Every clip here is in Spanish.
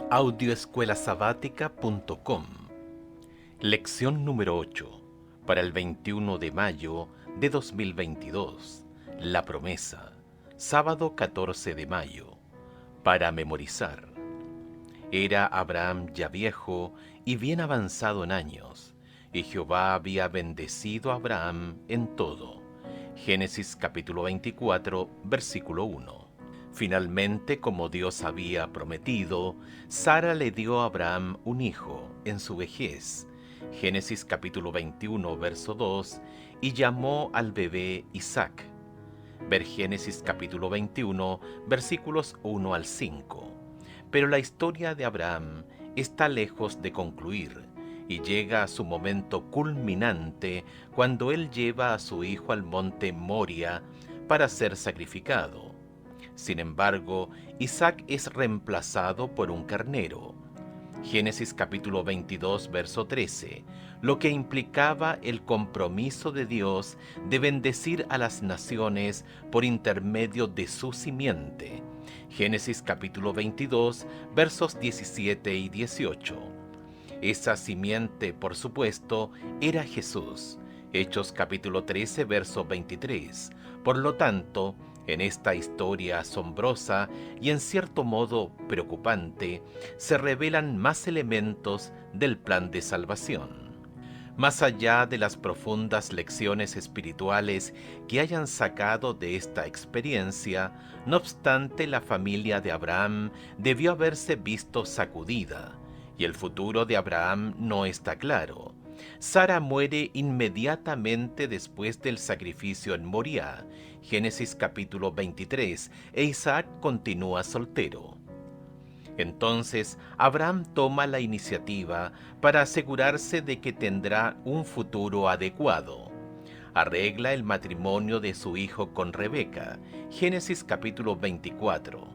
Audioescuelasabática.com. Lección número 8, para el 21 de mayo de 2022. La promesa, sábado 14 de mayo, para memorizar. Era Abraham ya viejo y bien avanzado en años, y Jehová había bendecido a Abraham en todo. Génesis capítulo 24, versículo 1. Finalmente, como Dios había prometido, Sara le dio a Abraham un hijo en su vejez. Génesis capítulo 21, verso 2, y llamó al bebé Isaac. Ver Génesis capítulo 21, versículos 1 al 5. Pero la historia de Abraham está lejos de concluir y llega a su momento culminante cuando él lleva a su hijo al monte Moria para ser sacrificado. Sin embargo, Isaac es reemplazado por un carnero. Génesis capítulo 22, verso 13, lo que implicaba el compromiso de Dios de bendecir a las naciones por intermedio de su simiente. Génesis capítulo 22, versos 17 y 18. Esa simiente, por supuesto, era Jesús. Hechos capítulo 13, verso 23. Por lo tanto, en esta historia asombrosa y en cierto modo preocupante, se revelan más elementos del plan de salvación. Más allá de las profundas lecciones espirituales que hayan sacado de esta experiencia, no obstante, la familia de Abraham debió haberse visto sacudida, y el futuro de Abraham no está claro. Sara muere inmediatamente después del sacrificio en Moriah, Génesis capítulo 23, e Isaac continúa soltero. Entonces Abraham toma la iniciativa para asegurarse de que tendrá un futuro adecuado. Arregla el matrimonio de su hijo con Rebeca, Génesis capítulo 24,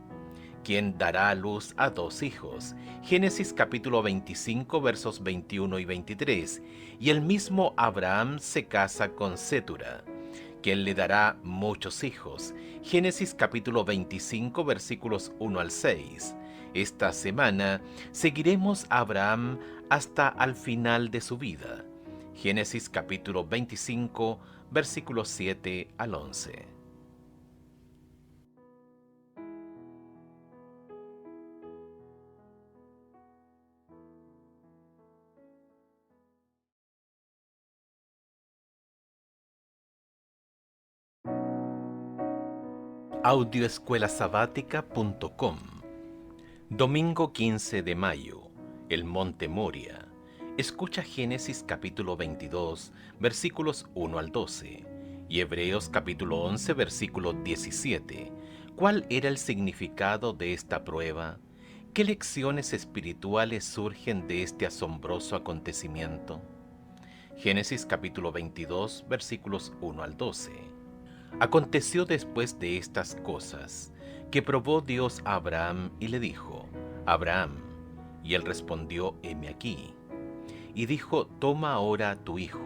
quien dará a luz a dos hijos, Génesis capítulo 25 versos 21 y 23, y el mismo Abraham se casa con Cetura, quien le dará muchos hijos, Génesis capítulo 25 versículos 1 al 6. Esta semana seguiremos a Abraham hasta al final de su vida, Génesis capítulo 25 versículos 7 al 11. Audioescuelasabática.com. Domingo 15 de mayo, el monte Moria. Escucha Génesis capítulo 22, versículos 1 al 12, y Hebreos capítulo 11, versículo 17. ¿Cuál era el significado de esta prueba? ¿Qué lecciones espirituales surgen de este asombroso acontecimiento? Génesis capítulo 22, versículos 1 al 12. Aconteció después de estas cosas, que probó Dios a Abraham y le dijo: Abraham. Y él respondió: heme aquí. Y dijo: toma ahora a tu hijo,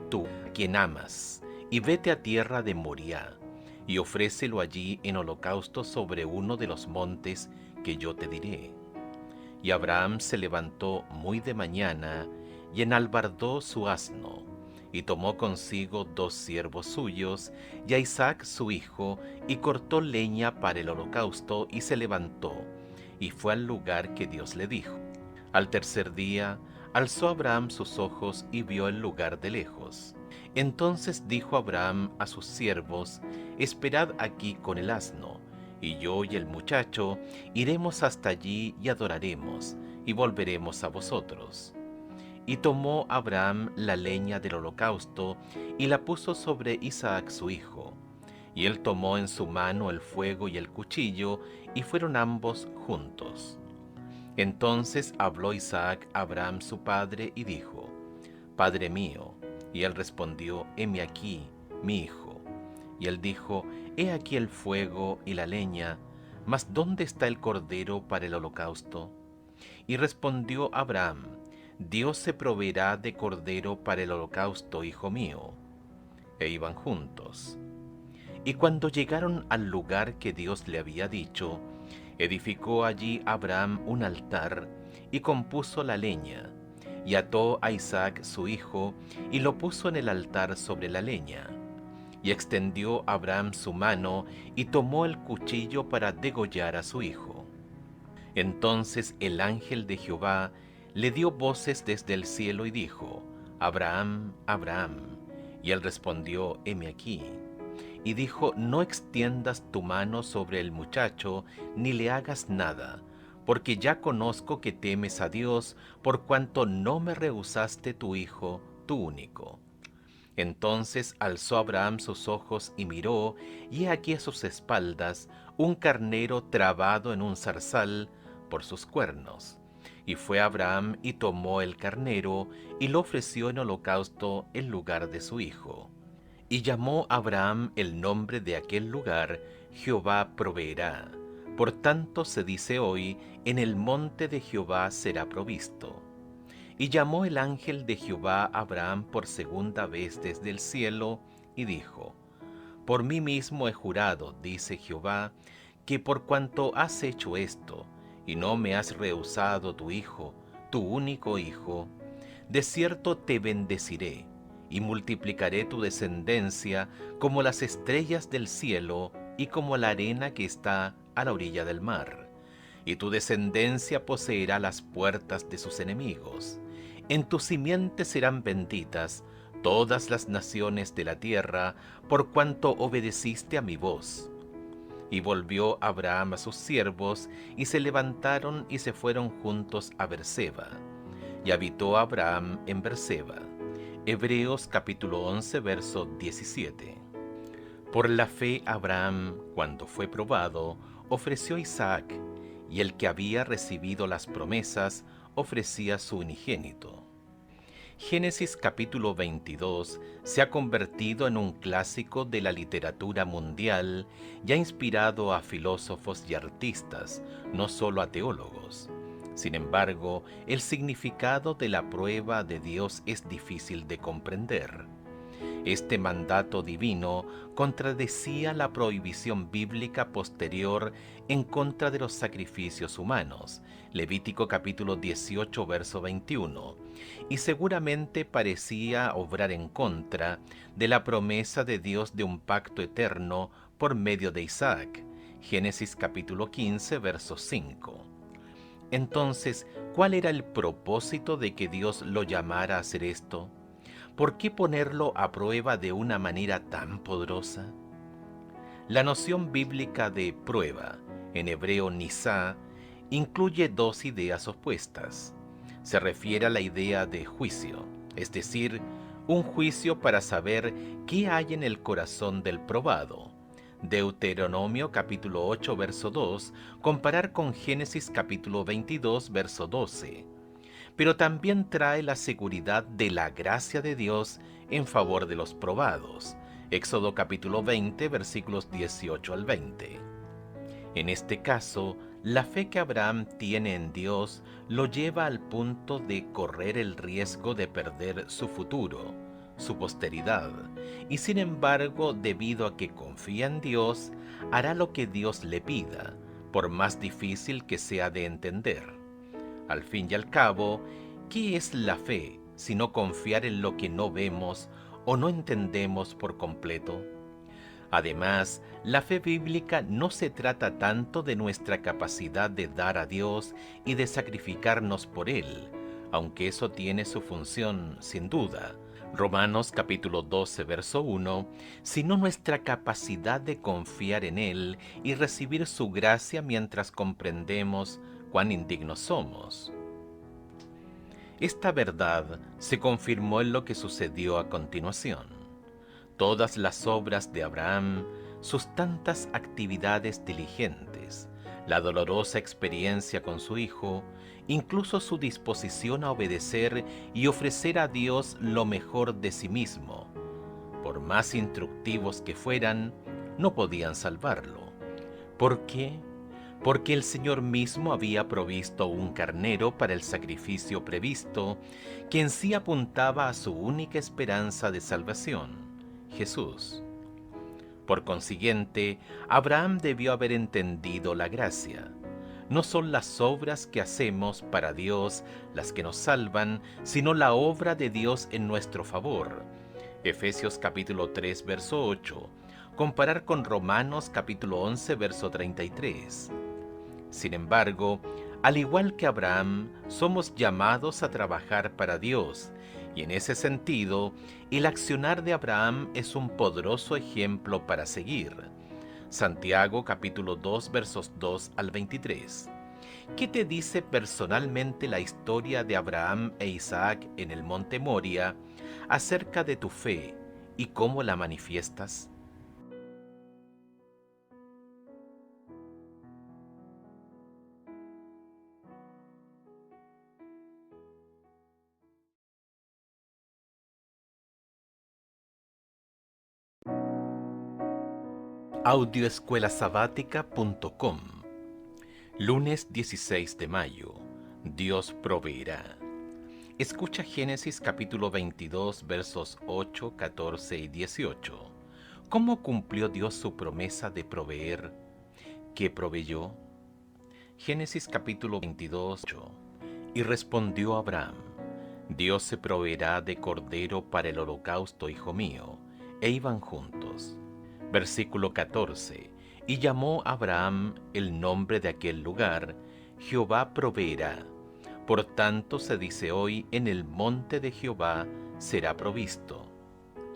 tú, quien amas, y vete a tierra de Moriah, y ofrécelo allí en holocausto sobre uno de los montes que yo te diré. Y Abraham se levantó muy de mañana, y enalbardó su asno, y tomó consigo dos siervos suyos, y a Isaac su hijo, y cortó leña para el holocausto, y se levantó, y fue al lugar que Dios le dijo. Al tercer día, alzó Abraham sus ojos, y vio el lugar de lejos. Entonces dijo Abraham a sus siervos: esperad aquí con el asno, y yo y el muchacho iremos hasta allí y adoraremos, y volveremos a vosotros. Y tomó Abraham la leña del holocausto, y la puso sobre Isaac su hijo. Y él tomó en su mano el fuego y el cuchillo, y fueron ambos juntos. Entonces habló Isaac a Abraham su padre, y dijo: Padre mío. Y él respondió: heme aquí, mi hijo. Y él dijo: he aquí el fuego y la leña, mas ¿dónde está el cordero para el holocausto? Y respondió Abraham: Dios se proveerá de cordero para el holocausto, hijo mío. E iban juntos. Y cuando llegaron al lugar que Dios le había dicho, Edificó allí Abraham un altar y compuso la leña, y ató a Isaac su hijo y lo puso en el altar sobre la leña. Y extendió Abraham su mano y tomó el cuchillo para degollar a su hijo. Entonces el ángel de Jehová le dio voces desde el cielo y dijo: Abraham, Abraham. Y él respondió: heme aquí. Y dijo: no extiendas tu mano sobre el muchacho, ni le hagas nada, porque ya conozco que temes a Dios, por cuanto no me rehusaste tu hijo, tu único. Entonces alzó Abraham sus ojos y miró, y he aquí a sus espaldas un carnero trabado en un zarzal por sus cuernos. Y fue Abraham y tomó el carnero, y lo ofreció en holocausto en lugar de su hijo. Y llamó Abraham el nombre de aquel lugar: Jehová proveerá. Por tanto se dice hoy: en el monte de Jehová será provisto. Y llamó el ángel de Jehová a Abraham por segunda vez desde el cielo, y dijo: por mí mismo he jurado, dice Jehová, que por cuanto has hecho esto, y no me has rehusado tu hijo, tu único hijo, de cierto te bendeciré, y multiplicaré tu descendencia como las estrellas del cielo y como la arena que está a la orilla del mar. Y tu descendencia poseerá las puertas de sus enemigos. En tu simiente serán benditas todas las naciones de la tierra, por cuanto obedeciste a mi voz. Y volvió Abraham a sus siervos, y se levantaron y se fueron juntos a Berseba. Y habitó Abraham en Berseba. Hebreos capítulo 11, verso 17. Por la fe Abraham, cuando fue probado, ofreció a Isaac, y el que había recibido las promesas ofrecía su unigénito. Génesis capítulo 22 se ha convertido en un clásico de la literatura mundial y ha inspirado a filósofos y artistas, no solo a teólogos. Sin embargo, el significado de la prueba de Dios es difícil de comprender. Este mandato divino contradecía la prohibición bíblica posterior en contra de los sacrificios humanos, Levítico capítulo 18, verso 21, y seguramente parecía obrar en contra de la promesa de Dios de un pacto eterno por medio de Isaac, Génesis capítulo 15, verso 5. Entonces, ¿cuál era el propósito de que Dios lo llamara a hacer esto? ¿Por qué ponerlo a prueba de una manera tan poderosa? La noción bíblica de prueba, en hebreo nisá, incluye dos ideas opuestas. Se refiere a la idea de juicio, es decir, un juicio para saber qué hay en el corazón del probado. Deuteronomio capítulo 8, verso 2, comparar con Génesis capítulo 22, verso 12. Pero también trae la seguridad de la gracia de Dios en favor de los probados. Éxodo capítulo 20, versículos 18 al 20. En este caso, la fe que Abraham tiene en Dios lo lleva al punto de correr el riesgo de perder su futuro, su posteridad, y sin embargo, debido a que confía en Dios, hará lo que Dios le pida, por más difícil que sea de entender. Al fin y al cabo, ¿qué es la fe sino confiar en lo que no vemos o no entendemos por completo? Además, la fe bíblica no se trata tanto de nuestra capacidad de dar a Dios y de sacrificarnos por Él, aunque eso tiene su función, sin duda. Romanos capítulo 12, verso 1, sino nuestra capacidad de confiar en Él y recibir su gracia mientras comprendemos cuán indignos somos. Esta verdad se confirmó en lo que sucedió a continuación. Todas las obras de Abraham, sus tantas actividades diligentes, la dolorosa experiencia con su hijo, incluso su disposición a obedecer y ofrecer a Dios lo mejor de sí mismo, por más instructivos que fueran, no podían salvarlo. ¿Por qué? Porque el Señor mismo había provisto un carnero para el sacrificio previsto, que en sí apuntaba a su única esperanza de salvación, Jesús. Por consiguiente, Abraham debió haber entendido la gracia. No son las obras que hacemos para Dios las que nos salvan, sino la obra de Dios en nuestro favor. Efesios capítulo 3, verso 8. Comparar con Romanos capítulo 11, verso 33. Sin embargo, al igual que Abraham, somos llamados a trabajar para Dios, y en ese sentido, el accionar de Abraham es un poderoso ejemplo para seguir. Santiago capítulo 2 versos 2 al 23. ¿Qué te dice personalmente la historia de Abraham e Isaac en el monte Moria acerca de tu fe y cómo la manifiestas? Audioescuelasabática.com. Lunes 16 de mayo. Dios proveerá. Escucha Génesis capítulo 22 versos 8, 14 y 18. ¿Cómo cumplió Dios su promesa de proveer? ¿Qué proveyó? Génesis capítulo 22, 8. Y respondió Abraham: Dios se proveerá de cordero para el holocausto, hijo mío. E iban juntos. Versículo 14. Y llamó Abraham el nombre de aquel lugar, Jehová proveerá. Por tanto se dice hoy, en el monte de Jehová será provisto.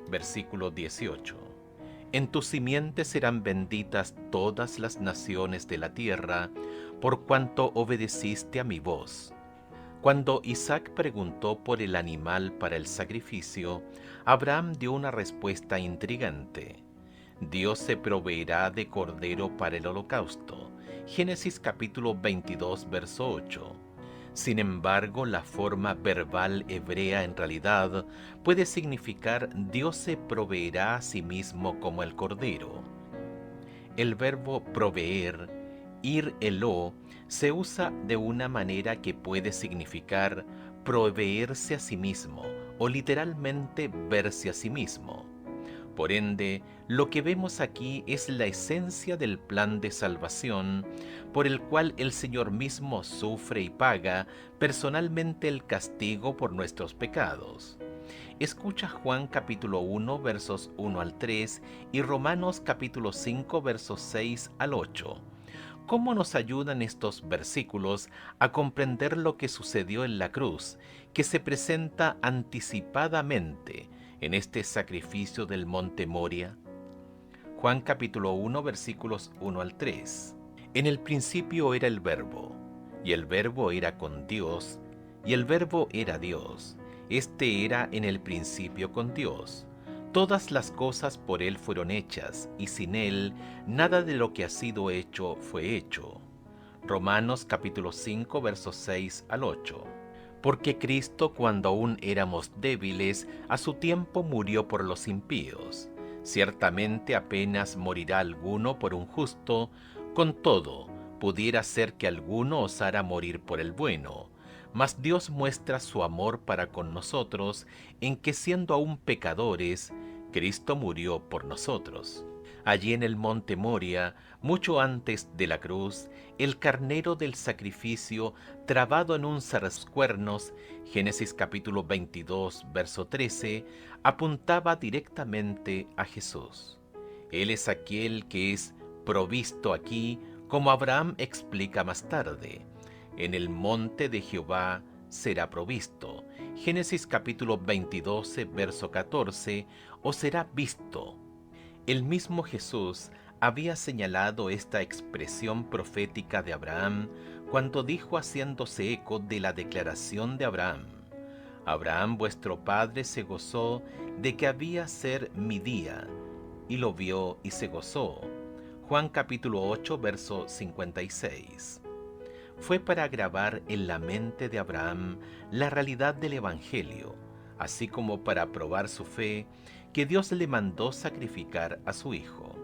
Versículo 18. En tu simiente serán benditas todas las naciones de la tierra, por cuanto obedeciste a mi voz. Cuando Isaac preguntó por el animal para el sacrificio, Abraham dio una respuesta intrigante. Dios se proveerá de cordero para el holocausto. Génesis capítulo 22, verso 8. Sin embargo, la forma verbal hebrea en realidad puede significar Dios se proveerá a sí mismo como el cordero. El verbo proveer, ir eló, se usa de una manera que puede significar proveerse a sí mismo o literalmente verse a sí mismo. Por ende, lo que vemos aquí es la esencia del plan de salvación por el cual el Señor mismo sufre y paga personalmente el castigo por nuestros pecados. Escucha Juan capítulo 1 versos 1 al 3 y Romanos capítulo 5 versos 6 al 8. ¿Cómo nos ayudan estos versículos a comprender lo que sucedió en la cruz, que se presenta anticipadamente en este sacrificio del monte Moria? Juan capítulo 1 versículos 1 al 3. En el principio era el Verbo, y el Verbo era con Dios, y el Verbo era Dios. Este era en el principio con Dios. Todas las cosas por Él fueron hechas, y sin Él nada de lo que ha sido hecho fue hecho. Romanos capítulo 5 versos 6 al 8. Porque Cristo, cuando aún éramos débiles, a su tiempo murió por los impíos. Ciertamente apenas morirá alguno por un justo, con todo, pudiera ser que alguno osara morir por el bueno. Mas Dios muestra su amor para con nosotros en que siendo aún pecadores, Cristo murió por nosotros. Allí en el monte Moria, mucho antes de la cruz, el carnero del sacrificio, trabado en un zarzacuernos, Génesis capítulo 22, verso 13, apuntaba directamente a Jesús. Él es aquel que es provisto aquí, como Abraham explica más tarde. En el monte de Jehová será provisto. Génesis capítulo 22, verso 14, o será visto. El mismo Jesús había señalado esta expresión profética de Abraham cuando dijo, haciéndose eco de la declaración de Abraham: Abraham vuestro padre se gozó de que había ser mi día, y lo vio y se gozó. Juan capítulo 8, verso 56. Fue para grabar en la mente de Abraham la realidad del Evangelio, así como para probar su fe, que Dios le mandó sacrificar a su hijo.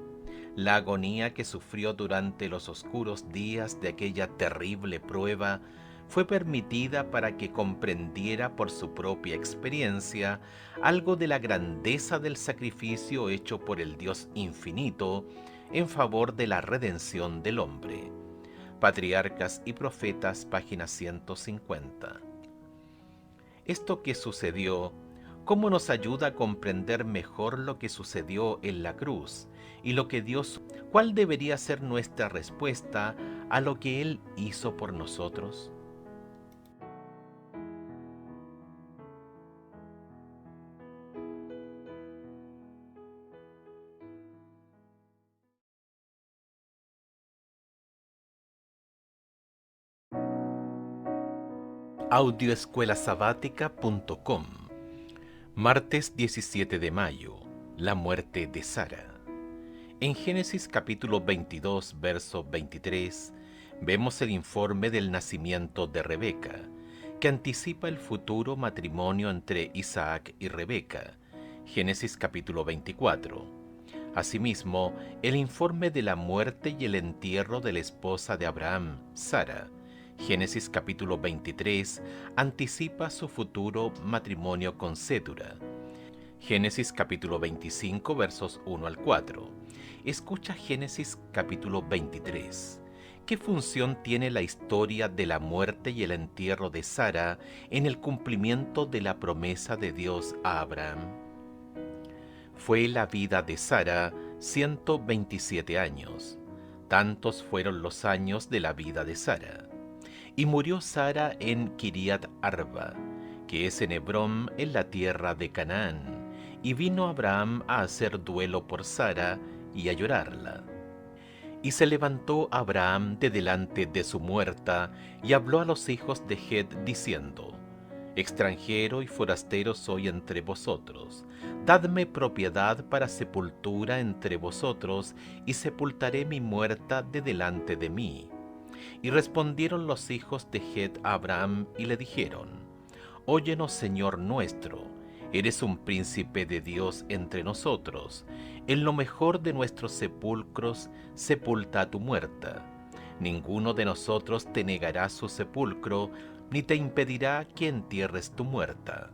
La agonía que sufrió durante los oscuros días de aquella terrible prueba fue permitida para que comprendiera por su propia experiencia algo de la grandeza del sacrificio hecho por el Dios infinito en favor de la redención del hombre. Patriarcas y Profetas, página 150. Esto que sucedió, ¿cómo nos ayuda a comprender mejor lo que sucedió en la cruz y lo que Dios, cuál debería ser nuestra respuesta a lo que Él hizo por nosotros? Audioescuelasabática.com. Martes 17 de mayo. La muerte de Sara. En Génesis capítulo 22, verso 23, vemos el informe del nacimiento de Rebeca, que anticipa el futuro matrimonio entre Isaac y Rebeca. Génesis capítulo 24. Asimismo, el informe de la muerte y el entierro de la esposa de Abraham, Sara. Génesis capítulo 23 anticipa su futuro matrimonio con Cetura. Génesis capítulo 25 versos 1 al 4. Escucha Génesis capítulo 23. ¿Qué función tiene la historia de la muerte y el entierro de Sara en el cumplimiento de la promesa de Dios a Abraham? Fue la vida de Sara 127 años. Tantos fueron los años de la vida de Sara. Y murió Sara en Kiriat Arba, que es en Hebrón, en la tierra de Canaán. Y vino Abraham a hacer duelo por Sara y a llorarla. Y se levantó Abraham de delante de su muerta, y habló a los hijos de Het, diciendo: Extranjero y forastero soy entre vosotros. Dadme propiedad para sepultura entre vosotros, y sepultaré mi muerta de delante de mí. Y respondieron los hijos de Het a Abraham y le dijeron: Óyenos, Señor nuestro, eres un príncipe de Dios entre nosotros. En lo mejor de nuestros sepulcros sepulta a tu muerta. Ninguno de nosotros te negará su sepulcro, ni te impedirá que entierres tu muerta.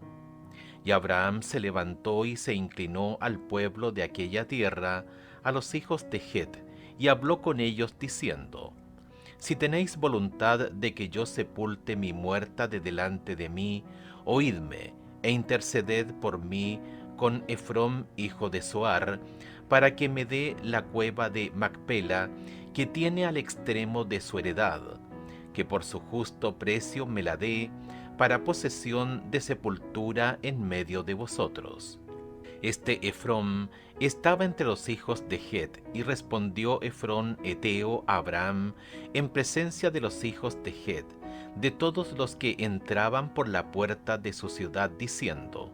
Y Abraham se levantó y se inclinó al pueblo de aquella tierra, a los hijos de Het, y habló con ellos diciendo: Si tenéis voluntad de que yo sepulte mi muerta de delante de mí, oídme e interceded por mí con Efrón hijo de Zoar, para que me dé la cueva de Macpela, que tiene al extremo de su heredad, que por su justo precio me la dé, para posesión de sepultura en medio de vosotros. Este Efrón estaba entre los hijos de Het, y respondió Efrón Eteo a Abraham en presencia de los hijos de Het, de todos los que entraban por la puerta de su ciudad, diciendo: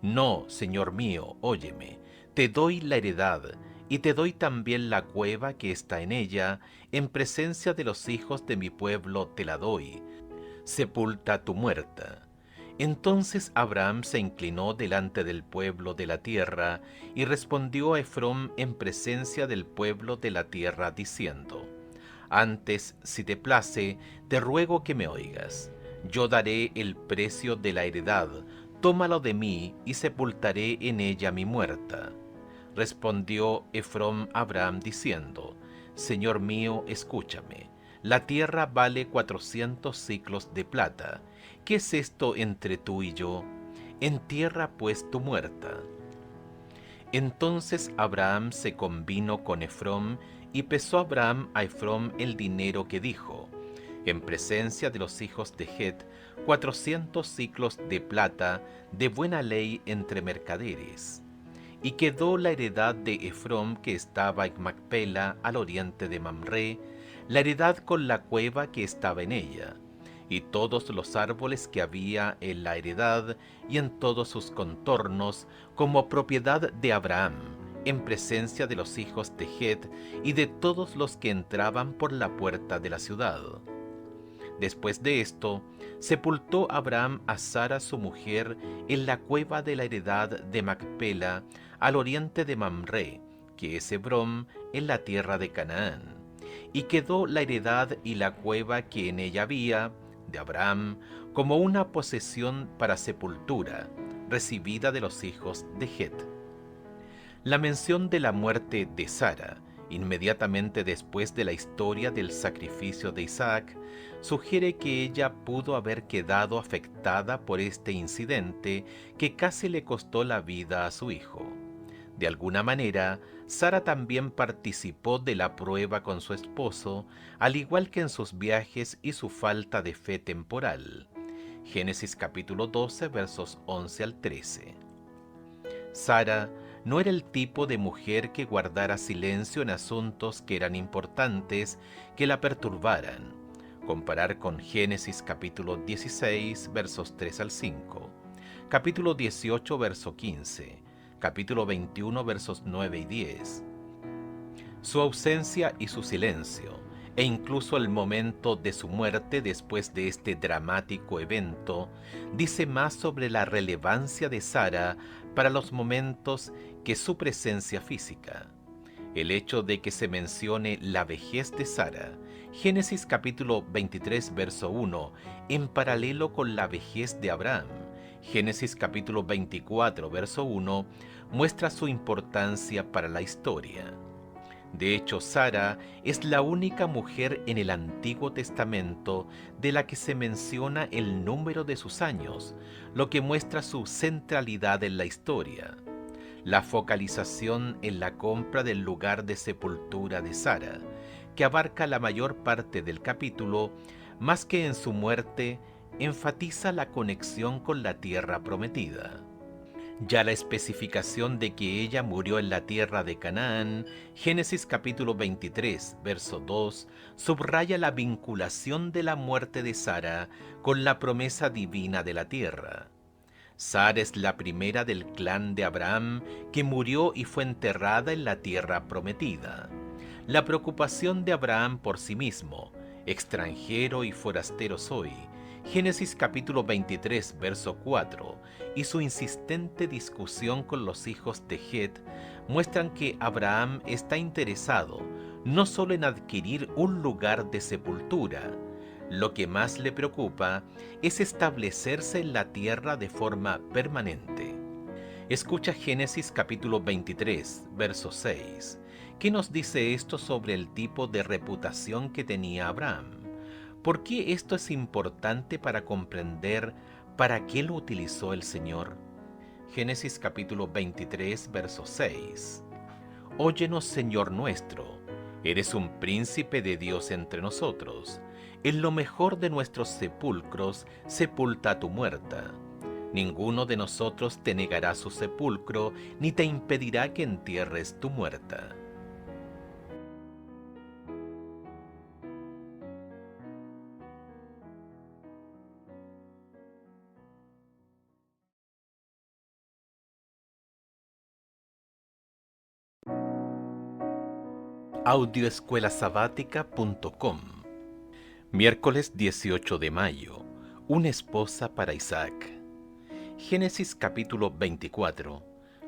No, señor mío, óyeme, te doy la heredad, y te doy también la cueva que está en ella, en presencia de los hijos de mi pueblo te la doy. Sepulta tu muerta. Entonces Abraham se inclinó delante del pueblo de la tierra, y respondió a Efrón en presencia del pueblo de la tierra, diciendo: Antes, si te place, te ruego que me oigas. Yo daré el precio de la heredad, tómalo de mí, y sepultaré en ella mi muerta. Respondió Efrón a Abraham diciendo: Señor mío, escúchame. La tierra vale 400 siclos de plata. ¿Qué es esto entre tú y yo? Entierra pues tu muerta. Entonces Abraham se convino con Efrón, y pesó Abraham a Efrón el dinero que dijo, en presencia de los hijos de Het, 400 siclos de plata, de buena ley entre mercaderes. Y quedó la heredad de Efrón, que estaba en Macpela, al oriente de Mamre, la heredad con la cueva que estaba en ella, y todos los árboles que había en la heredad y en todos sus contornos, como propiedad de Abraham, en presencia de los hijos de Het y de todos los que entraban por la puerta de la ciudad. Después de esto, sepultó Abraham a Sara su mujer en la cueva de la heredad de Macpela, al oriente de Mamre, que es Hebrón, en la tierra de Canaán. Y quedó la heredad y la cueva que en ella había, de Abraham, como una posesión para sepultura, recibida de los hijos de Het. La mención de la muerte de Sara inmediatamente después de la historia del sacrificio de Isaac, sugiere que ella pudo haber quedado afectada por este incidente que casi le costó la vida a su hijo. De alguna manera, Sara también participó de la prueba con su esposo, al igual que en sus viajes y su falta de fe temporal. Génesis capítulo 12, versos 11 al 13. Sara no era el tipo de mujer que guardara silencio en asuntos que eran importantes, que la perturbaran. Comparar con Génesis capítulo 16, versos 3 al 5, capítulo 18, verso 15, capítulo 21, versos 9 y 10. Su ausencia y su silencio, e incluso el momento de su muerte después de este dramático evento, dice más sobre la relevancia de Sara para los momentos que su presencia física. El hecho de que se mencione la vejez de Sara, Génesis capítulo 23, verso 1, en paralelo con la vejez de Abraham, Génesis capítulo 24, verso 1, muestra su importancia para la historia. De hecho, Sara es la única mujer en el Antiguo Testamento de la que se menciona el número de sus años, lo que muestra su centralidad en la historia. La focalización en la compra del lugar de sepultura de Sara, que abarca la mayor parte del capítulo, más que en su muerte, enfatiza la conexión con la tierra prometida. Ya la especificación de que ella murió en la tierra de Canaán, Génesis capítulo 23, verso 2, subraya la vinculación de la muerte de Sara con la promesa divina de la tierra. Sara es la primera del clan de Abraham que murió y fue enterrada en la tierra prometida. La preocupación de Abraham por sí mismo, extranjero y forastero soy, Génesis capítulo 23, verso 4, y su insistente discusión con los hijos de Het muestran que Abraham está interesado no solo en adquirir un lugar de sepultura. Lo que más le preocupa es establecerse en la tierra de forma permanente. Escucha Génesis capítulo 23, verso 6. ¿Qué nos dice esto sobre el tipo de reputación que tenía Abraham? ¿Por qué esto es importante para comprender para qué lo utilizó el Señor? Génesis capítulo 23, verso 6. Óyenos, Señor nuestro, eres un príncipe de Dios entre nosotros. En lo mejor de nuestros sepulcros sepulta a tu muerta. Ninguno de nosotros te negará su sepulcro, ni te impedirá que entierres tu muerta. Audioescuelasabática.com. Miércoles 18 de mayo. Una esposa para Isaac. Génesis capítulo 24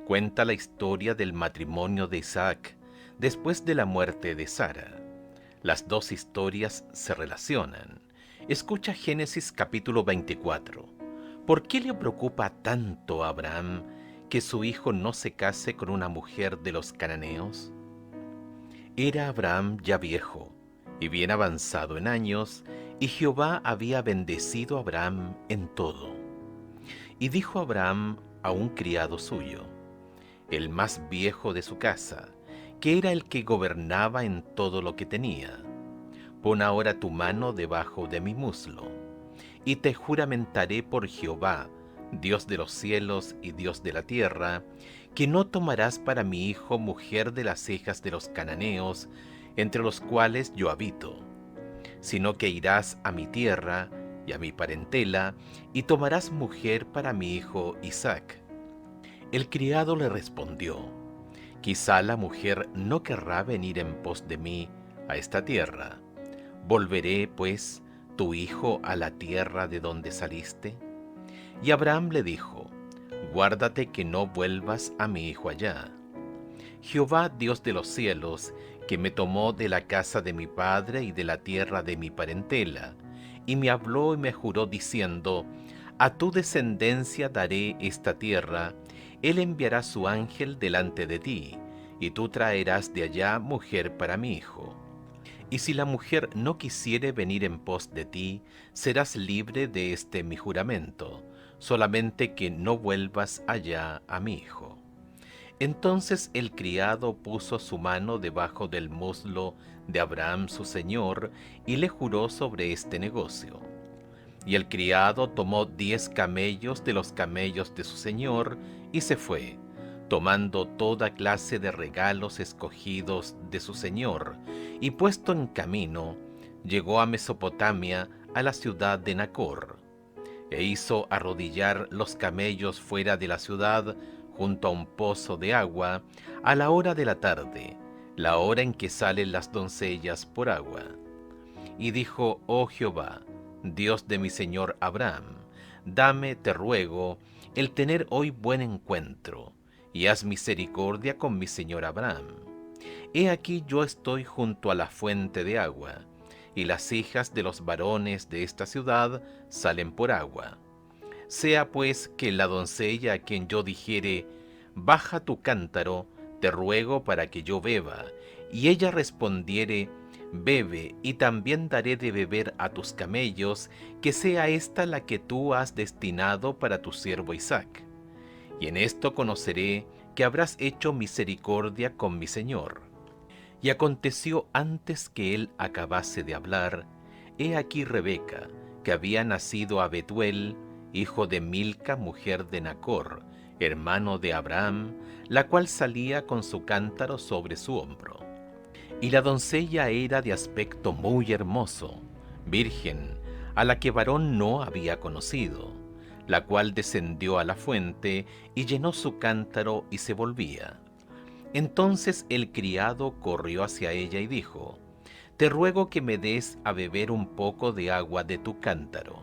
cuenta la historia del matrimonio de Isaac después de la muerte de Sara. Las dos historias se relacionan. Escucha Génesis capítulo 24. ¿Por qué le preocupa tanto a Abraham que su hijo no se case con una mujer de los cananeos? Era Abraham ya viejo y bien avanzado en años, y Jehová había bendecido a Abraham en todo. Y dijo Abraham a un criado suyo, el más viejo de su casa, que era el que gobernaba en todo lo que tenía: pon ahora tu mano debajo de mi muslo, y te juramentaré por Jehová, Dios de los cielos y Dios de la tierra, que no tomarás para mi hijo mujer de las hijas de los cananeos, entre los cuales yo habito, sino que irás a mi tierra y a mi parentela, y tomarás mujer para mi hijo Isaac. El criado le respondió, quizá la mujer no querrá venir en pos de mí a esta tierra. ¿Volveré, pues, tu hijo a la tierra de donde saliste? Y Abraham le dijo, guárdate que no vuelvas a mi hijo allá. Jehová, Dios de los cielos, que me tomó de la casa de mi padre y de la tierra de mi parentela, y me habló y me juró diciendo, a tu descendencia daré esta tierra, él enviará su ángel delante de ti, y tú traerás de allá mujer para mi hijo. Y si la mujer no quisiere venir en pos de ti, serás libre de este mi juramento, solamente que no vuelvas allá a mi hijo. Entonces el criado puso su mano debajo del muslo de Abraham su señor, y le juró sobre este negocio. Y el criado tomó 10 camellos de los camellos de su señor, y se fue, tomando toda clase de regalos escogidos de su señor, y puesto en camino, llegó a Mesopotamia, a la ciudad de Nacor, e hizo arrodillar los camellos fuera de la ciudad, junto a un pozo de agua, a la hora de la tarde, la hora en que salen las doncellas por agua. Y dijo: Oh Jehová, Dios de mi señor Abraham, dame, te ruego, el tener hoy buen encuentro, y haz misericordia con mi señor Abraham. He aquí yo estoy junto a la fuente de agua, y las hijas de los varones de esta ciudad salen por agua. Sea pues que la doncella a quien yo dijere: baja tu cántaro, te ruego para que yo beba, y ella respondiere: bebe, y también daré de beber a tus camellos, que sea esta la que tú has destinado para tu siervo Isaac. Y en esto conoceré que habrás hecho misericordia con mi señor. Y aconteció antes que él acabase de hablar, he aquí Rebeca, que había nacido a Betuel, hijo de Milca, mujer de Nacor, hermano de Abraham, la cual salía con su cántaro sobre su hombro. Y la doncella era de aspecto muy hermoso, virgen, a la que varón no había conocido, la cual descendió a la fuente y llenó su cántaro y se volvía. Entonces el criado corrió hacia ella y dijo: te ruego que me des a beber un poco de agua de tu cántaro.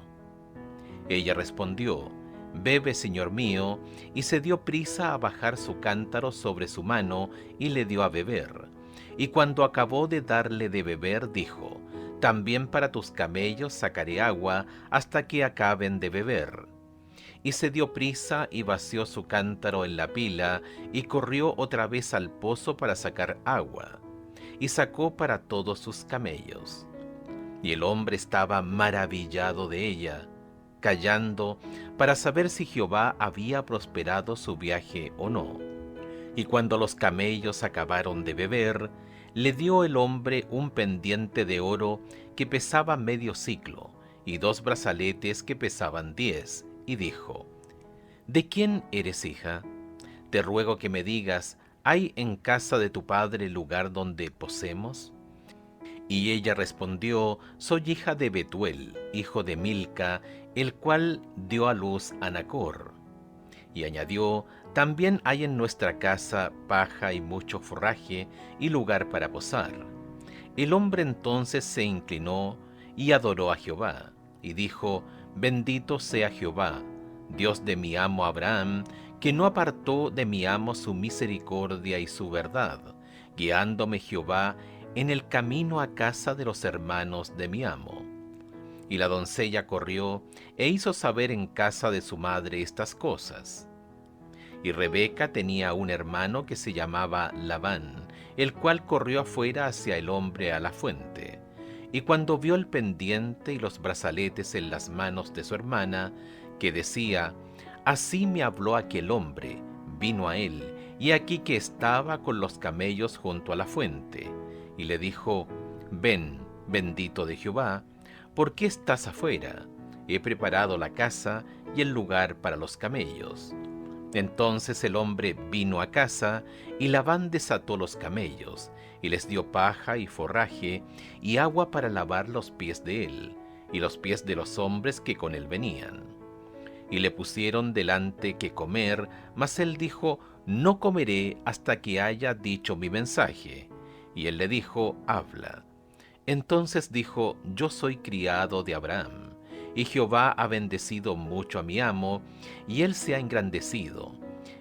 Ella respondió: bebe, señor mío, y se dio prisa a bajar su cántaro sobre su mano y le dio a beber. Y cuando acabó de darle de beber, dijo: también para tus camellos sacaré agua hasta que acaben de beber. Y se dio prisa y vació su cántaro en la pila, y corrió otra vez al pozo para sacar agua, y sacó para todos sus camellos. Y el hombre estaba maravillado de ella, callando, para saber si Jehová había prosperado su viaje o no. Y cuando los camellos acabaron de beber, le dio el hombre un pendiente de oro que pesaba medio siclo, y 2 brazaletes que pesaban 10, y dijo: ¿de quién eres hija? Te ruego que me digas: ¿hay en casa de tu padre lugar donde posemos? Y ella respondió: soy hija de Betuel, hijo de Milca, el cual dio a luz a Nacor. Y añadió: también hay en nuestra casa paja y mucho forraje y lugar para posar. El hombre entonces se inclinó y adoró a Jehová, y dijo: bendito sea Jehová, Dios de mi amo Abraham, que no apartó de mi amo su misericordia y su verdad, guiándome Jehová en el camino a casa de los hermanos de mi amo. Y la doncella corrió e hizo saber en casa de su madre estas cosas. Y Rebeca tenía un hermano que se llamaba Labán, el cual corrió afuera hacia el hombre a la fuente. Y cuando vio el pendiente y los brazaletes en las manos de su hermana, que decía: así me habló aquel hombre, vino a él, y aquí que estaba con los camellos junto a la fuente. Y le dijo: ven, bendito de Jehová, ¿por qué estás afuera? He preparado la casa y el lugar para los camellos. Entonces el hombre vino a casa, y Labán desató los camellos, y les dio paja y forraje, y agua para lavar los pies de él, y los pies de los hombres que con él venían. Y le pusieron delante que comer, mas él dijo: no comeré hasta que haya dicho mi mensaje. Y él le dijo: habla. Entonces dijo: yo soy criado de Abraham, y Jehová ha bendecido mucho a mi amo, y él se ha engrandecido,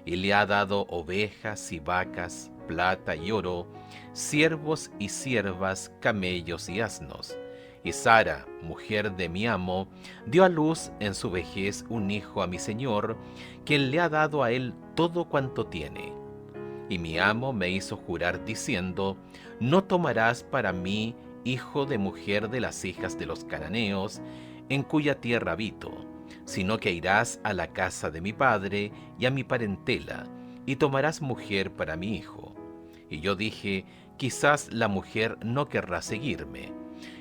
y le ha dado ovejas y vacas, plata y oro, siervos y siervas, camellos y asnos. Y Sara, mujer de mi amo, dio a luz en su vejez un hijo a mi señor, quien le ha dado a él todo cuanto tiene. Y mi amo me hizo jurar diciendo: no tomarás para mí hijo de mujer de las hijas de los cananeos, en cuya tierra habito, sino que irás a la casa de mi padre y a mi parentela, y tomarás mujer para mi hijo. Y yo dije: quizás la mujer no querrá seguirme.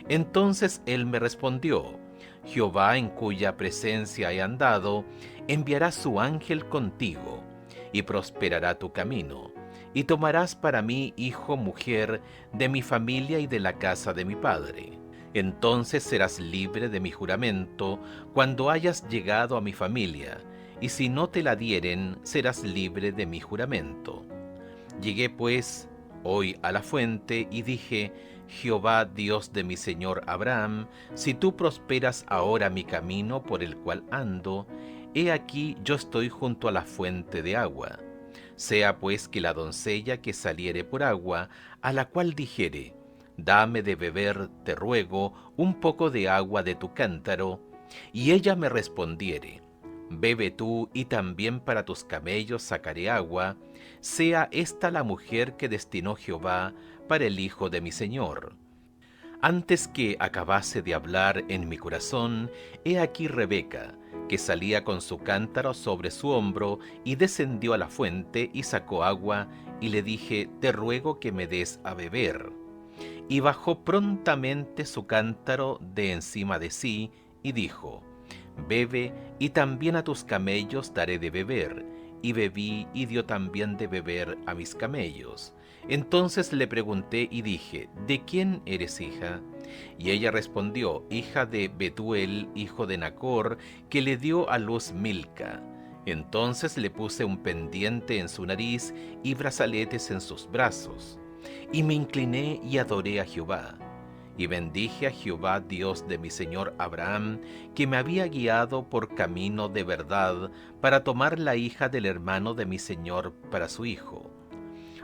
Entonces él me respondió: Jehová, en cuya presencia he andado, enviará su ángel contigo, y prosperará tu camino, y tomarás para mí hijo mujer de mi familia y de la casa de mi padre. Entonces serás libre de mi juramento cuando hayas llegado a mi familia, y si no te la dieren, serás libre de mi juramento. Llegué pues hoy a la fuente y dije: Jehová, Dios de mi señor Abraham, si tú prosperas ahora mi camino por el cual ando, he aquí yo estoy junto a la fuente de agua. Sea pues que la doncella que saliere por agua, a la cual dijere: dame de beber, te ruego, un poco de agua de tu cántaro, y ella me respondiere: bebe tú, y también para tus camellos sacaré agua, sea esta la mujer que destinó Jehová para el hijo de mi señor. Antes que acabase de hablar en mi corazón, he aquí Rebeca, que salía con su cántaro sobre su hombro, y descendió a la fuente y sacó agua, y le dije: te ruego que me des a beber. Y bajó prontamente su cántaro de encima de sí, y dijo: bebe, y también a tus camellos daré de beber. Y bebí, y dio también de beber a mis camellos. Entonces le pregunté y dije: ¿de quién eres hija? Y ella respondió: hija de Betuel, hijo de Nacor, que le dio a luz Milca. Entonces le puse un pendiente en su nariz y brazaletes en sus brazos. Y me incliné y adoré a Jehová. Y bendije a Jehová, Dios de mi señor Abraham, que me había guiado por camino de verdad para tomar la hija del hermano de mi señor para su hijo.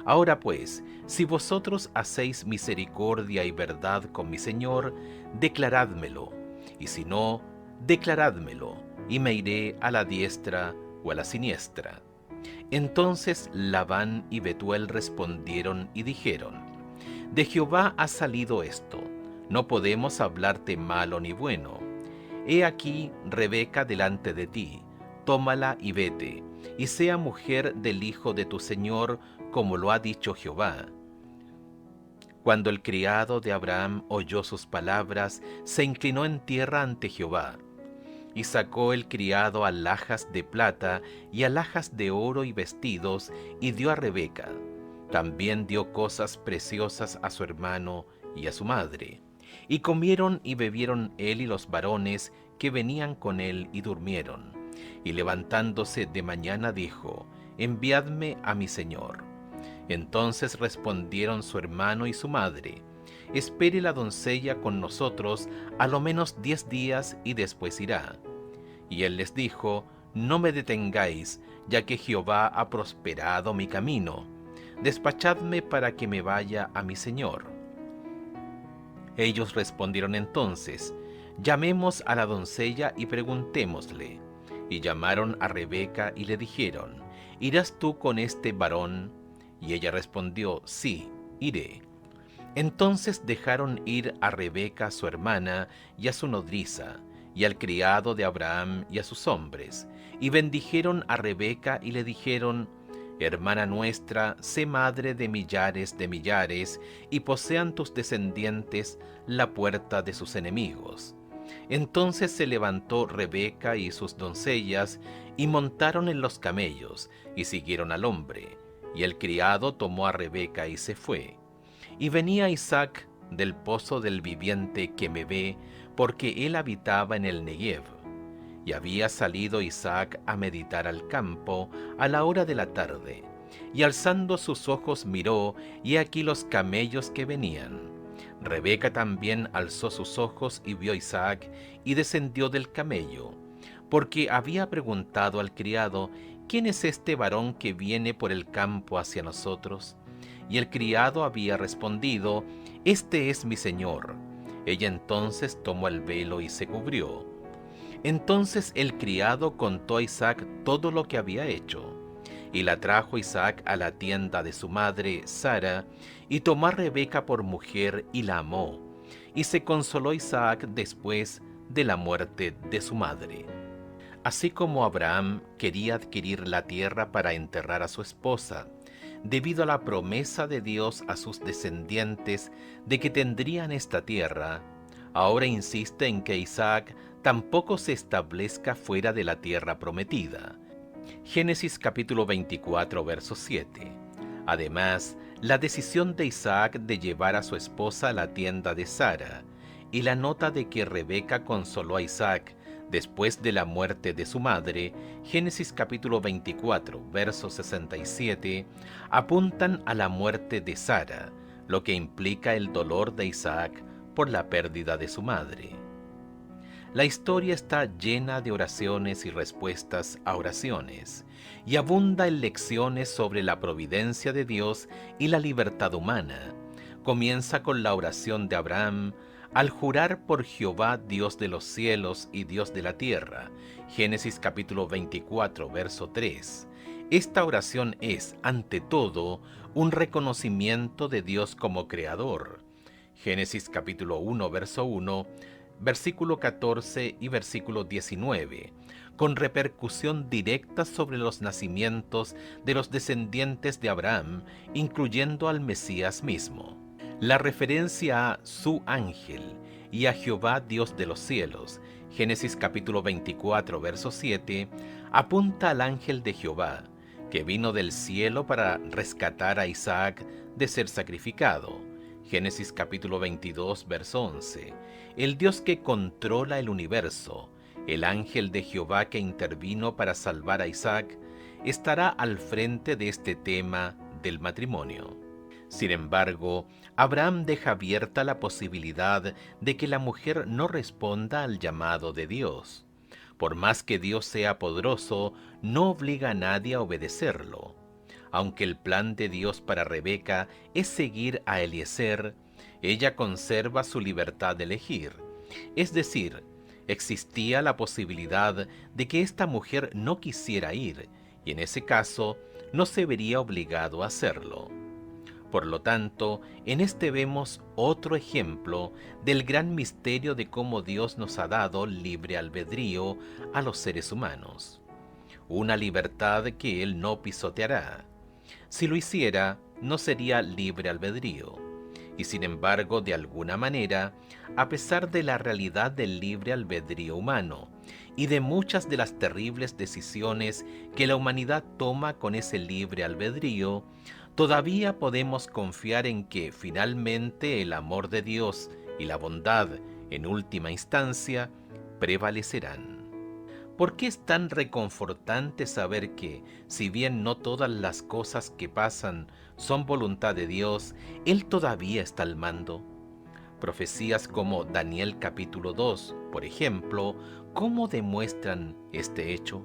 Ahora pues, si vosotros hacéis misericordia y verdad con mi señor, declarádmelo, y si no, declarádmelo, y me iré a la diestra o a la siniestra. Entonces Labán y Betuel respondieron y dijeron: de Jehová ha salido esto, no podemos hablarte malo ni bueno. He aquí Rebeca delante de ti, tómala y vete, y sea mujer del hijo de tu señor, como lo ha dicho Jehová. Cuando el criado de Abraham oyó sus palabras, se inclinó en tierra ante Jehová. Y sacó el criado alhajas de plata y alhajas de oro y vestidos, y dio a Rebeca. También dio cosas preciosas a su hermano y a su madre. Y comieron y bebieron él y los varones que venían con él, y durmieron. Y levantándose de mañana dijo: enviadme a mi señor. Entonces respondieron su hermano y su madre: espere la doncella con nosotros a lo menos 10 días, y después irá. Y él les dijo: no me detengáis, ya que Jehová ha prosperado mi camino. Despachadme para que me vaya a mi señor. Ellos respondieron entonces: llamemos a la doncella y preguntémosle. Y llamaron a Rebeca y le dijeron: ¿irás tú con este varón? Y ella respondió: sí, iré. Entonces dejaron ir a Rebeca su hermana y a su nodriza, y al criado de Abraham y a sus hombres, y bendijeron a Rebeca y le dijeron: hermana nuestra, sé madre de millares, y posean tus descendientes la puerta de sus enemigos. Entonces se levantó Rebeca y sus doncellas, y montaron en los camellos, y siguieron al hombre. Y el criado tomó a Rebeca y se fue. Y venía Isaac del pozo del viviente que me ve, porque él habitaba en el Negev. Y había salido Isaac a meditar al campo a la hora de la tarde, y alzando sus ojos miró, y aquí los camellos que venían. Rebeca también alzó sus ojos y vio a Isaac, y descendió del camello, porque había preguntado al criado: ¿quién es este varón que viene por el campo hacia nosotros? Y el criado había respondido: este es mi señor. Ella entonces tomó el velo y se cubrió. Entonces el criado contó a Isaac todo lo que había hecho. Y la trajo Isaac a la tienda de su madre Sara, y tomó a Rebeca por mujer y la amó. Y se consoló Isaac después de la muerte de su madre. Así como Abraham quería adquirir la tierra para enterrar a su esposa, debido a la promesa de Dios a sus descendientes de que tendrían esta tierra, ahora insiste en que Isaac tampoco se establezca fuera de la tierra prometida. Génesis capítulo 24, verso 7. Además, la decisión de Isaac de llevar a su esposa a la tienda de Sara y la nota de que Rebeca consoló a Isaac después de la muerte de su madre, Génesis capítulo 24, verso 67, apuntan a la muerte de Sara, lo que implica el dolor de Isaac por la pérdida de su madre. La historia está llena de oraciones y respuestas a oraciones, y abunda en lecciones sobre la providencia de Dios y la libertad humana. Comienza con la oración de Abraham al jurar por Jehová, Dios de los cielos y Dios de la tierra. Génesis capítulo 24, verso 3. Esta oración es, ante todo, un reconocimiento de Dios como creador. Génesis capítulo 1, verso 1, versículo 14 y versículo 19, con repercusión directa sobre los nacimientos de los descendientes de Abraham, incluyendo al Mesías mismo. La referencia a su ángel y a Jehová Dios de los cielos, Génesis capítulo 24, verso 7, apunta al ángel de Jehová, que vino del cielo para rescatar a Isaac de ser sacrificado. Génesis capítulo 22, verso 11. El Dios que controla el universo, el ángel de Jehová que intervino para salvar a Isaac, estará al frente de este tema del matrimonio. Sin embargo, Abraham deja abierta la posibilidad de que la mujer no responda al llamado de Dios. Por más que Dios sea poderoso, no obliga a nadie a obedecerlo. Aunque el plan de Dios para Rebeca es seguir a Eliezer, ella conserva su libertad de elegir. Es decir, existía la posibilidad de que esta mujer no quisiera ir, y en ese caso no se vería obligado a hacerlo. Por lo tanto, en este vemos otro ejemplo del gran misterio de cómo Dios nos ha dado libre albedrío a los seres humanos. Una libertad que Él no pisoteará. Si lo hiciera, no sería libre albedrío. Y sin embargo, de alguna manera, a pesar de la realidad del libre albedrío humano y de muchas de las terribles decisiones que la humanidad toma con ese libre albedrío, todavía podemos confiar en que finalmente el amor de Dios y la bondad, en última instancia, prevalecerán. ¿Por qué es tan reconfortante saber que, si bien no todas las cosas que pasan son voluntad de Dios, Él todavía está al mando? Profecías como Daniel capítulo 2, por ejemplo, ¿cómo demuestran este hecho?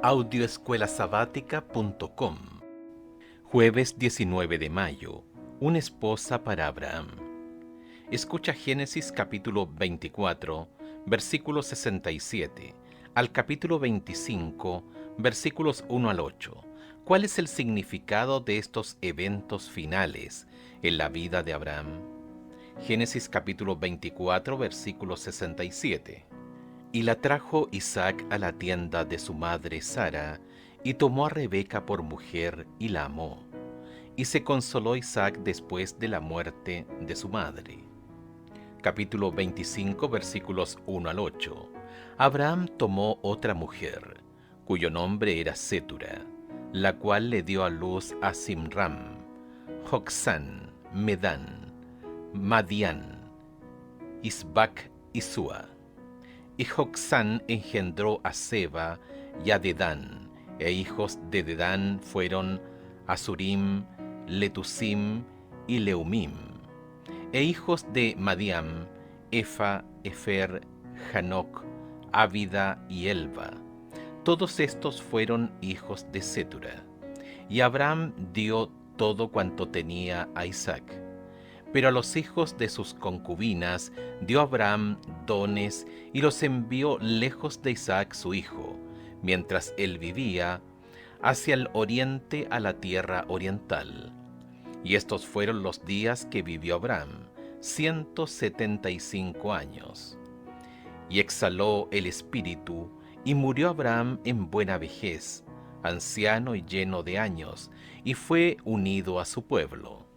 Audioescuelasabática.com. Jueves 19 de mayo. Una esposa para Abraham. Escucha Génesis capítulo 24, versículo 67, al capítulo 25, versículos 1 al 8. ¿Cuál es el significado de estos eventos finales en la vida de Abraham? Génesis capítulo 24, versículo 67. Y la trajo Isaac a la tienda de su madre Sara, y tomó a Rebeca por mujer y la amó. Y se consoló Isaac después de la muerte de su madre. Capítulo 25, versículos 1 al 8. Abraham tomó otra mujer, cuyo nombre era Sétura, la cual le dio a luz a Simram, Jocsán, Medán, Madián, Isbac y Sua. Y Jocsán engendró a Seba y a Dedán, e hijos de Dedán fueron Asurim, Letusim y Leumim. E hijos de Madiam, Efa, Efer, Hanoc, Ávida y Elba. Todos estos fueron hijos de Cetura, y Abraham dio todo cuanto tenía a Isaac. Pero a los hijos de sus concubinas dio Abraham dones y los envió lejos de Isaac su hijo, mientras él vivía, hacia el oriente a la tierra oriental. Y estos fueron los días que vivió Abraham, 175 años. Y exhaló el espíritu, y murió Abraham en buena vejez, anciano y lleno de años, y fue unido a su pueblo.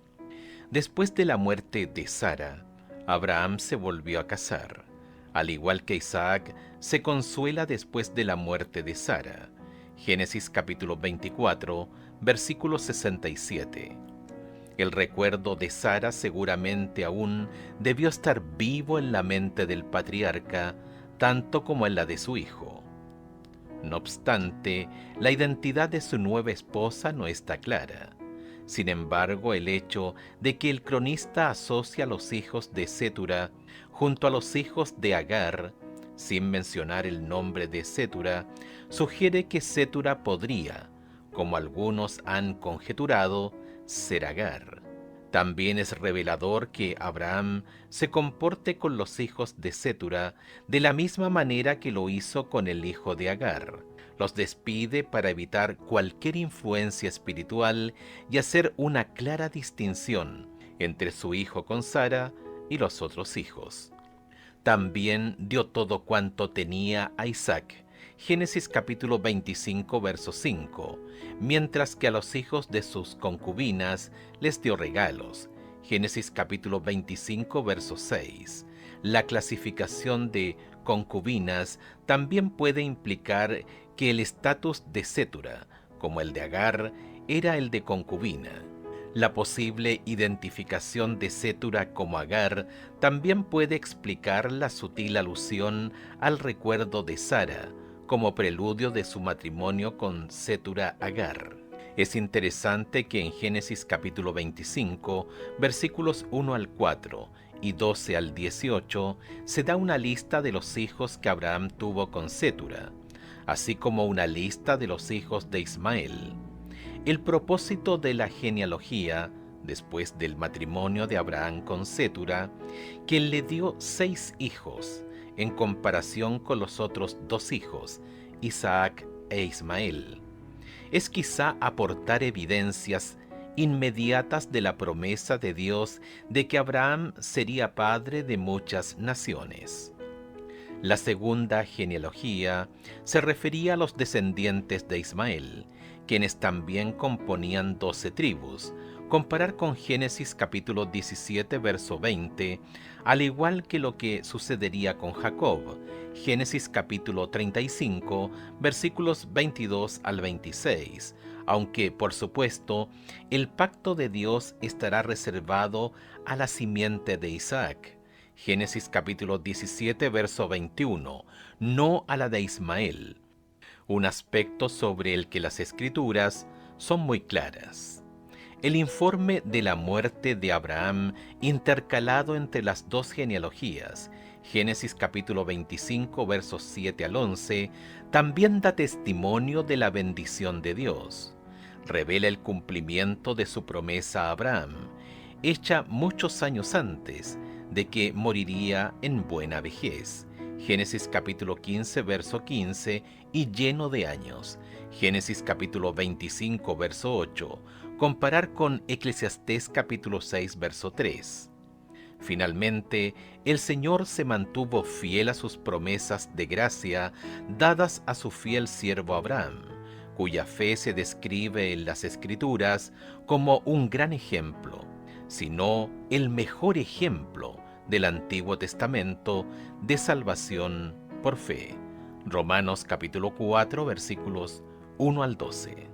Después de la muerte de Sara, Abraham se volvió a casar. Al igual que Isaac, se consuela después de la muerte de Sara. Génesis capítulo 24, versículo 67. El recuerdo de Sara seguramente aún debió estar vivo en la mente del patriarca, tanto como en la de su hijo. No obstante, la identidad de su nueva esposa no está clara. Sin embargo, el hecho de que el cronista asocia a los hijos de Cetura junto a los hijos de Agar, sin mencionar el nombre de Cetura, sugiere que Cetura podría, como algunos han conjeturado, ser Agar. También es revelador que Abraham se comporte con los hijos de Cetura de la misma manera que lo hizo con el hijo de Agar. Los despide para evitar cualquier influencia espiritual y hacer una clara distinción entre su hijo con Sara y los otros hijos. También dio todo cuanto tenía a Isaac, Génesis capítulo 25, verso 5, mientras que a los hijos de sus concubinas les dio regalos, Génesis capítulo 25, verso 6. La clasificación de concubinas también puede implicar que el estatus de Cetura, como el de Agar, era el de concubina. La posible identificación de Cetura como Agar también puede explicar la sutil alusión al recuerdo de Sara, como preludio de su matrimonio con Cetura Agar. Es interesante que en Génesis capítulo 25, versículos 1 al 4 y 12 al 18, se da una lista de los hijos que Abraham tuvo con Cetura, así como una lista de los hijos de Ismael. El propósito de la genealogía, después del matrimonio de Abraham con Cetura, quien le dio 6 hijos, en comparación con los otros 2 hijos, Isaac e Ismael, es quizá aportar evidencias inmediatas de la promesa de Dios de que Abraham sería padre de muchas naciones. La segunda genealogía se refería a los descendientes de Ismael, quienes también componían 12 tribus, comparar con Génesis capítulo 17, verso 20, al igual que lo que sucedería con Jacob, Génesis capítulo 35, versículos 22 al 26, aunque, por supuesto, el pacto de Dios estará reservado a la simiente de Isaac, Génesis capítulo 17, verso 21, no a la de Ismael, un aspecto sobre el que las Escrituras son muy claras. El informe de la muerte de Abraham, intercalado entre las 2 genealogías, Génesis capítulo 25, versos 7 al 11, también da testimonio de la bendición de Dios. Revela el cumplimiento de su promesa a Abraham, hecha muchos años antes de que moriría en buena vejez. Génesis capítulo 15, verso 15, y lleno de años. Génesis capítulo 25, verso 8, comparar con Eclesiastés capítulo 6, verso 3. Finalmente, el Señor se mantuvo fiel a sus promesas de gracia dadas a su fiel siervo Abraham, cuya fe se describe en las Escrituras como un gran ejemplo, sino el mejor ejemplo del Antiguo Testamento de salvación por fe. Romanos capítulo 4, versículos 1 al 12.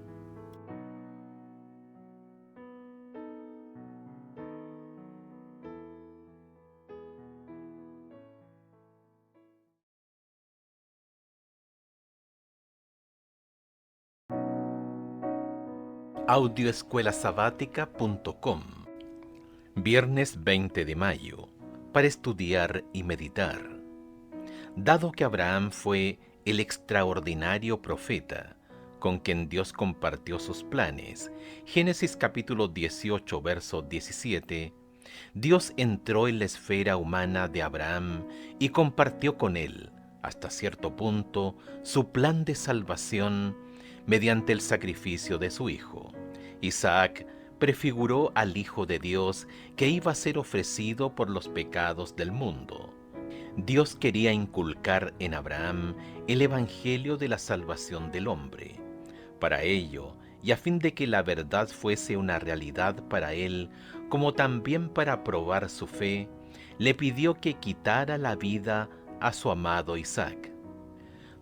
Audioescuelasabática.com. Viernes 20 de mayo, para estudiar y meditar. Dado que Abraham fue el extraordinario profeta, con quien Dios compartió sus planes. Génesis capítulo 18, verso 17. Dios entró en la esfera humana de Abraham y compartió con él, hasta cierto punto, su plan de salvación mediante el sacrificio de su hijo. Isaac prefiguró al Hijo de Dios que iba a ser ofrecido por los pecados del mundo. Dios quería inculcar en Abraham el evangelio de la salvación del hombre. Para ello, y a fin de que la verdad fuese una realidad para él, como también para probar su fe, le pidió que quitara la vida a su amado Isaac.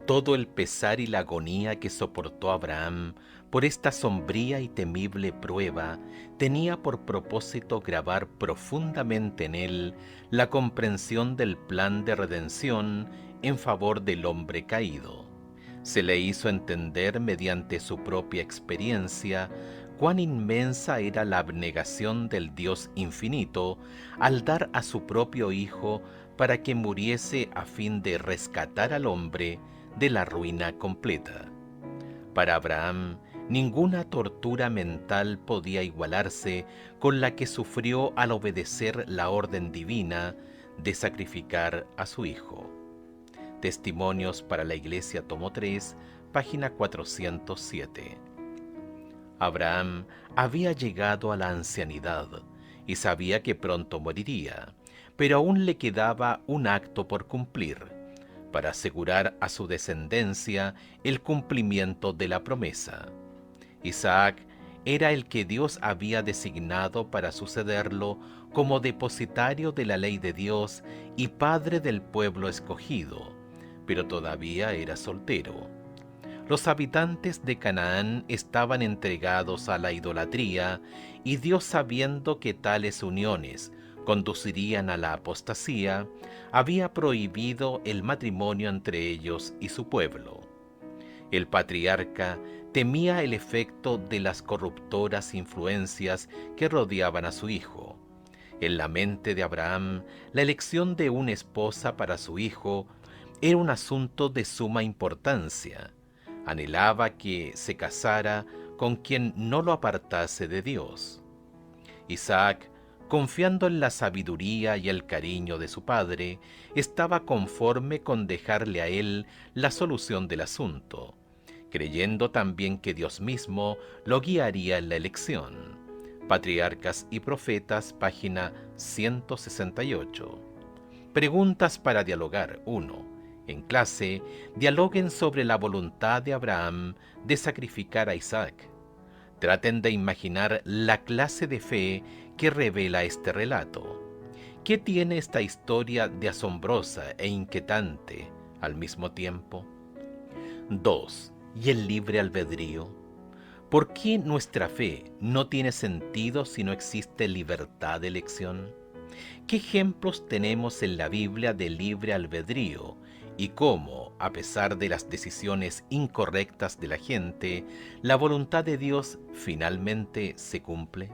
Todo el pesar y la agonía que soportó Abraham por esta sombría y temible prueba tenía por propósito grabar profundamente en él la comprensión del plan de redención en favor del hombre caído. Se le hizo entender mediante su propia experiencia cuán inmensa era la abnegación del Dios infinito al dar a su propio Hijo para que muriese a fin de rescatar al hombre de la ruina completa. Para Abraham, ninguna tortura mental podía igualarse con la que sufrió al obedecer la orden divina de sacrificar a su hijo. Testimonios para la Iglesia, tomo 3, página 407. Abraham había llegado a la ancianidad y sabía que pronto moriría, pero aún le quedaba un acto por cumplir, para asegurar a su descendencia el cumplimiento de la promesa. Isaac era el que Dios había designado para sucederlo como depositario de la ley de Dios y padre del pueblo escogido, pero todavía era soltero. Los habitantes de Canaán estaban entregados a la idolatría y Dios, sabiendo que tales uniones conducirían a la apostasía, había prohibido el matrimonio entre ellos y su pueblo. El patriarca temía el efecto de las corruptoras influencias que rodeaban a su hijo. En la mente de Abraham, la elección de una esposa para su hijo era un asunto de suma importancia. Anhelaba que se casara con quien no lo apartase de Dios. Isaac, confiando en la sabiduría y el cariño de su padre, estaba conforme con dejarle a él la solución del asunto, creyendo también que Dios mismo lo guiaría en la elección. Patriarcas y Profetas, página 168. Preguntas para dialogar. 1. En clase, dialoguen sobre la voluntad de Abraham de sacrificar a Isaac. Traten de imaginar la clase de fe que revela este relato. ¿Qué tiene esta historia de asombrosa e inquietante al mismo tiempo? 2. ¿Y el libre albedrío? ¿Por qué nuestra fe no tiene sentido si no existe libertad de elección? ¿Qué ejemplos tenemos en la Biblia de libre albedrío y cómo, a pesar de las decisiones incorrectas de la gente, la voluntad de Dios finalmente se cumple?